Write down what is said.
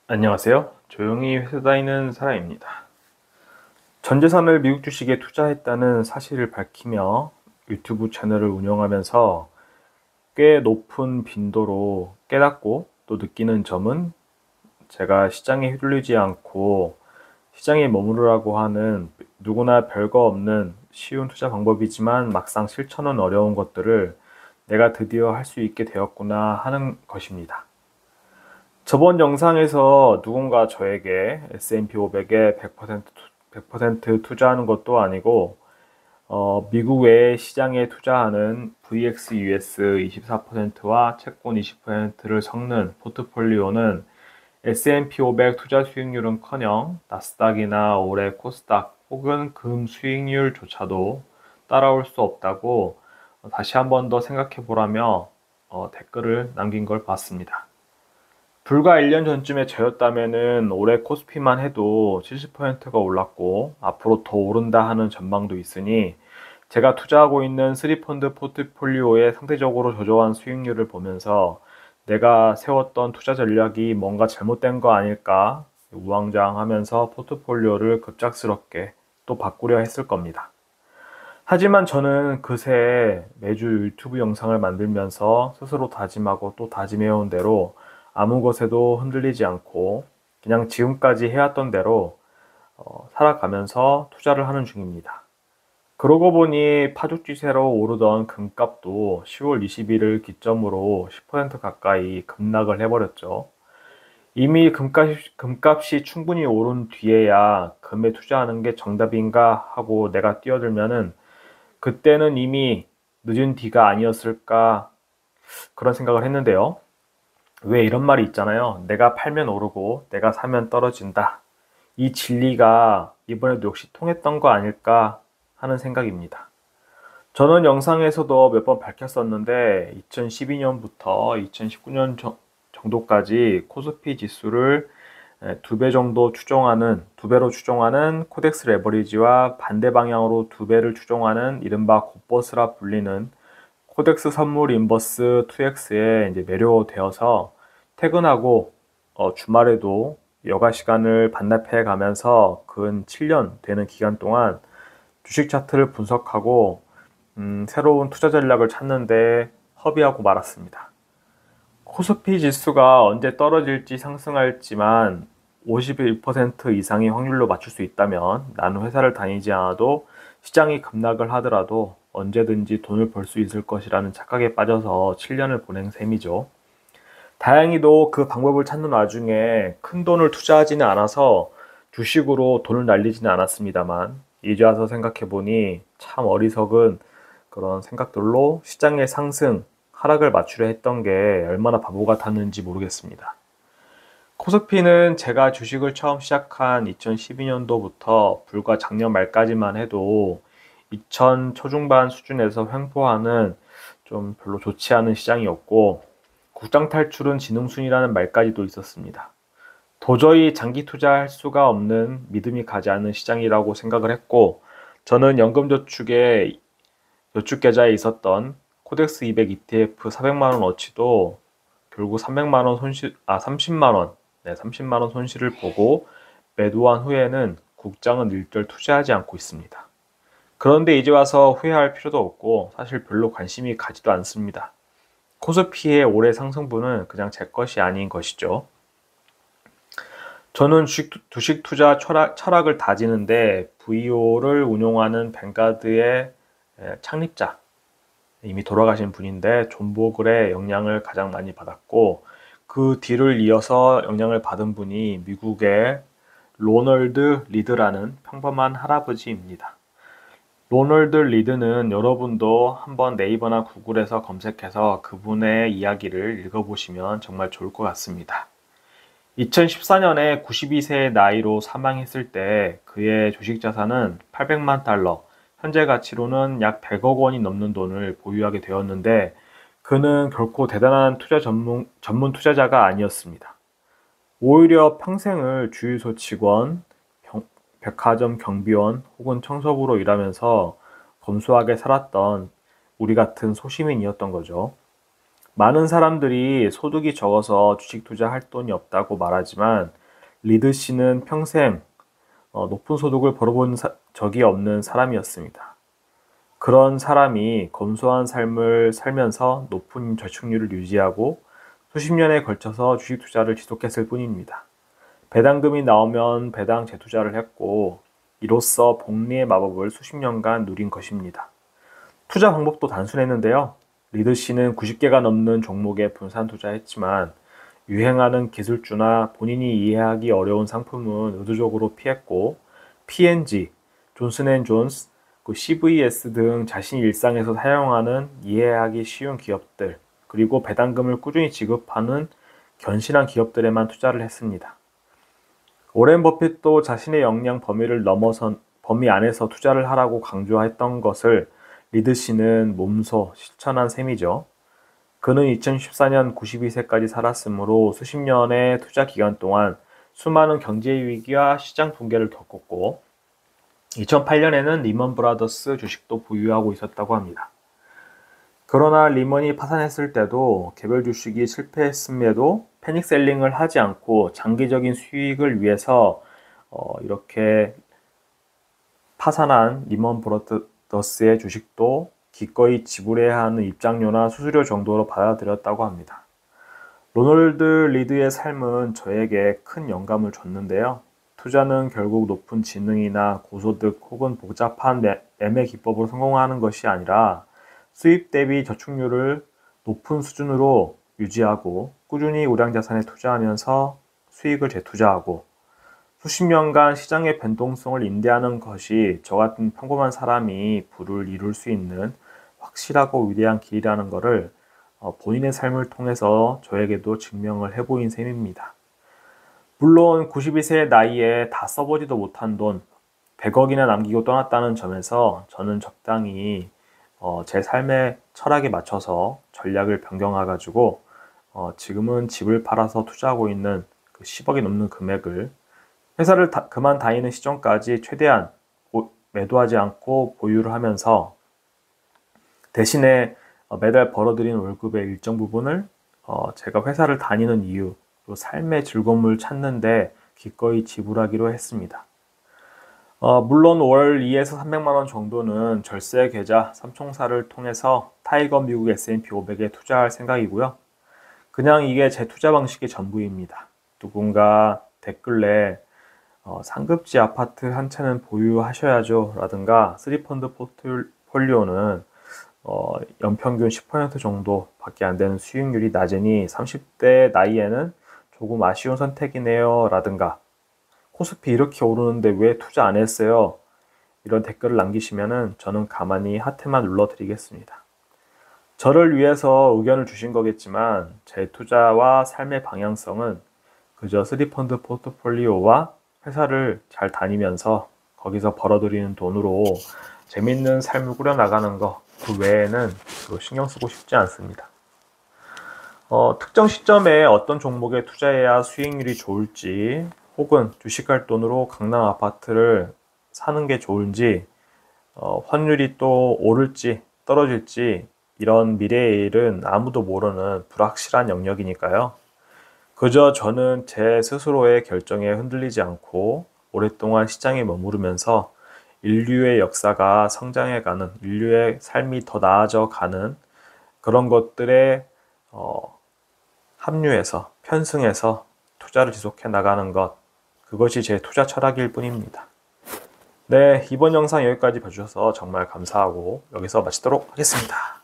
안녕하세요. 조용히 회사 다니는 사람입니다. 전 재산을 미국 주식에 투자했다는 사실을 밝히며 유튜브 채널을 운영하면서 꽤 높은 빈도로 깨닫고 또 느끼는 점은, 제가 시장에 휘둘리지 않고 시장에 머무르라고 하는 누구나 별거 없는 쉬운 투자 방법이지만 막상 실천은 어려운 것들을 내가 드디어 할 수 있게 되었구나 하는 것입니다. 저번 영상에서 누군가 저에게 S&P 500에 100% 투자하는 것도 아니고, 미국 외의 시장에 투자하는 VXUS 24%와 채권 20%를 섞는 포트폴리오는 S&P 500 투자 수익률은커녕 나스닥이나 올해 코스닥 혹은 금 수익률조차도 따라올 수 없다고 다시 한번 더 생각해 보라며 댓글을 남긴 걸 봤습니다. 불과 1년 전쯤에 저였다면은 올해 코스피만 해도 70%가 올랐고 앞으로 더 오른다 하는 전망도 있으니, 제가 투자하고 있는 3펀드 포트폴리오의 상대적으로 저조한 수익률을 보면서 내가 세웠던 투자 전략이 뭔가 잘못된 거 아닐까 우왕좌왕하면서 포트폴리오를 급작스럽게 또 바꾸려 했을 겁니다. 하지만 저는 그새 매주 유튜브 영상을 만들면서 스스로 다짐하고 또 다짐해온 대로 아무 것에도 흔들리지 않고 그냥 지금까지 해왔던 대로 살아가면서 투자를 하는 중입니다. 그러고 보니 파죽지세로 오르던 금값도 10월 20일을 기점으로 10% 가까이 급락을 해버렸죠. 이미 금값이 충분히 오른 뒤에야 금에 투자하는 게 정답인가 하고 내가 뛰어들면은, 그때는 이미 늦은 뒤가 아니었을까 그런 생각을 했는데요. 왜 이런 말이 있잖아요. 내가 팔면 오르고 내가 사면 떨어진다. 이 진리가 이번에도 역시 통했던 거 아닐까 하는 생각입니다. 저는 영상에서도 몇 번 밝혔었는데 2012년부터 2019년 정도까지 코스피 지수를 두 배로 추종하는 코덱스 레버리지와 반대 방향으로 두 배를 추종하는 이른바 곱버스라 불리는 코덱스 선물 인버스 2X에 이제 매료되어서 퇴근하고 주말에도 여가 시간을 반납해 가면서 근 7년 되는 기간 동안 주식 차트를 분석하고 새로운 투자 전략을 찾는데 허비하고 말았습니다. 코스피 지수가 언제 떨어질지 상승할지만 51% 이상의 확률로 맞출 수 있다면 나는 회사를 다니지 않아도 시장이 급락을 하더라도 언제든지 돈을 벌 수 있을 것이라는 착각에 빠져서 7년을 보낸 셈이죠. 다행히도 그 방법을 찾는 와중에 큰 돈을 투자하지는 않아서 주식으로 돈을 날리지는 않았습니다만, 이제 와서 생각해보니 참 어리석은 그런 생각들로 시장의 상승, 하락을 맞추려 했던 게 얼마나 바보 같았는지 모르겠습니다. 코스피는 제가 주식을 처음 시작한 2012년도부터 불과 작년 말까지만 해도 2000 초중반 수준에서 횡보하는 좀 별로 좋지 않은 시장이었고, 국장 탈출은 지능순이라는 말까지도 있었습니다. 도저히 장기 투자할 수가 없는 믿음이 가지 않는 시장이라고 생각을 했고, 저는 연금저축에 저축계좌에 있었던 코덱스 200 ETF 400만 원어치도 결국 300만 원 손실, 30만 원, 네, 30만 원 손실을 보고 매도한 후에는 국장은 일절 투자하지 않고 있습니다. 그런데 이제 와서 후회할 필요도 없고 사실 별로 관심이 가지도 않습니다. 코스피의 올해 상승분은 그냥 제 것이 아닌 것이죠. 저는 주식 투자 철학을 다지는데 VO를 운용하는 뱅가드의 창립자, 이미 돌아가신 분인데 존 보글의 영향을 가장 많이 받았고, 그 뒤를 이어서 영향을 받은 분이 미국의 로널드 리드라는 평범한 할아버지입니다. 로널드 리드는 여러분도 한번 네이버나 구글에서 검색해서 그분의 이야기를 읽어보시면 정말 좋을 것 같습니다. 2014년에 92세의 나이로 사망했을 때 그의 주식 자산은 800만 달러, 현재 가치로는 약 100억 원이 넘는 돈을 보유하게 되었는데, 그는 결코 대단한 전문 투자자가 아니었습니다. 오히려 평생을 주유소 직원, 백화점 경비원 혹은 청소부로 일하면서 검소하게 살았던 우리 같은 소시민이었던 거죠. 많은 사람들이 소득이 적어서 주식 투자할 돈이 없다고 말하지만 리드 씨는 평생 높은 소득을 벌어본 적이 없는 사람이었습니다. 그런 사람이 검소한 삶을 살면서 높은 저축률을 유지하고 수십 년에 걸쳐서 주식 투자를 지속했을 뿐입니다. 배당금이 나오면 배당 재투자를 했고 이로써 복리의 마법을 수십 년간 누린 것입니다. 투자 방법도 단순했는데요. 리드 씨는 90개가 넘는 종목에 분산 투자했지만 유행하는 기술주나 본인이 이해하기 어려운 상품은 의도적으로 피했고 P&G, 존슨앤존스, CVS 등 자신이 일상에서 사용하는 이해하기 쉬운 기업들 그리고 배당금을 꾸준히 지급하는 견실한 기업들에만 투자를 했습니다. 오렌 버핏도 자신의 역량 범위 안에서 투자를 하라고 강조했던 것을 리드 씨는 몸소 실천한 셈이죠. 그는 2014년 92세까지 살았으므로 수십 년의 투자 기간 동안 수많은 경제 위기와 시장 붕괴를 겪었고 2008년에는 리먼 브라더스 주식도 보유하고 있었다고 합니다. 그러나 리먼이 파산했을 때도 개별 주식이 실패했음에도 패닉셀링을 하지 않고 장기적인 수익을 위해서 이렇게 파산한 리먼 브라더스의 주식도 기꺼이 지불해야 하는 입장료나 수수료 정도로 받아들였다고 합니다. 로널드 리드의 삶은 저에게 큰 영감을 줬는데요. 투자는 결국 높은 지능이나 고소득 혹은 복잡한 매매 기법으로 성공하는 것이 아니라 수입 대비 저축률을 높은 수준으로 유지하고 꾸준히 우량자산에 투자하면서 수익을 재투자하고 수십 년간 시장의 변동성을 인내하는 것이 저 같은 평범한 사람이 부를 이룰 수 있는 확실하고 위대한 길이라는 것을 본인의 삶을 통해서 저에게도 증명을 해보인 셈입니다. 물론 92세의 나이에 다 써보지도 못한 돈 100억이나 남기고 떠났다는 점에서 저는 적당히 제 삶의 철학에 맞춰서 전략을 변경해가지고 지금은 집을 팔아서 투자하고 있는 그 10억이 넘는 금액을 회사를 그만 다니는 시점까지 최대한 매도하지 않고 보유를 하면서 대신에 매달 벌어들이는 월급의 일정 부분을 제가 회사를 다니는 이유 또 삶의 즐거움을 찾는데 기꺼이 지불하기로 했습니다. 물론 월 2에서 300만 원 정도는 절세 계좌 삼총사를 통해서 타이거 미국 S&P 500에 투자할 생각이고요. 그냥 이게 제 투자 방식의 전부입니다. 누군가 댓글에 상급지 아파트 한 채는 보유하셔야죠 라든가 3펀드 포트폴리오는 연평균 10% 정도 밖에 안 되는 수익률이 낮으니 30대 나이에는 조금 아쉬운 선택이네요 라든가 코스피 이렇게 오르는데 왜 투자 안 했어요? 이런 댓글을 남기시면은 저는 가만히 하트만 눌러 드리겠습니다. 저를 위해서 의견을 주신 거겠지만 제 투자와 삶의 방향성은 그저 3펀드 포트폴리오와 회사를 잘 다니면서 거기서 벌어들이는 돈으로 재밌는 삶을 꾸려나가는 거 그 외에는 신경 쓰고 싶지 않습니다. 특정 시점에 어떤 종목에 투자해야 수익률이 좋을지 혹은 주식할 돈으로 강남 아파트를 사는 게 좋은지 환율이 또 오를지 떨어질지 이런 미래의 일은 아무도 모르는 불확실한 영역이니까요. 그저 저는 제 스스로의 결정에 흔들리지 않고 오랫동안 시장에 머무르면서 인류의 역사가 성장해가는 인류의 삶이 더 나아져가는 그런 것들에 합류해서 편승해서 투자를 지속해 나가는 것 그것이 제 투자 철학일 뿐입니다. 네, 이번 영상 여기까지 봐주셔서 정말 감사하고 여기서 마치도록 하겠습니다.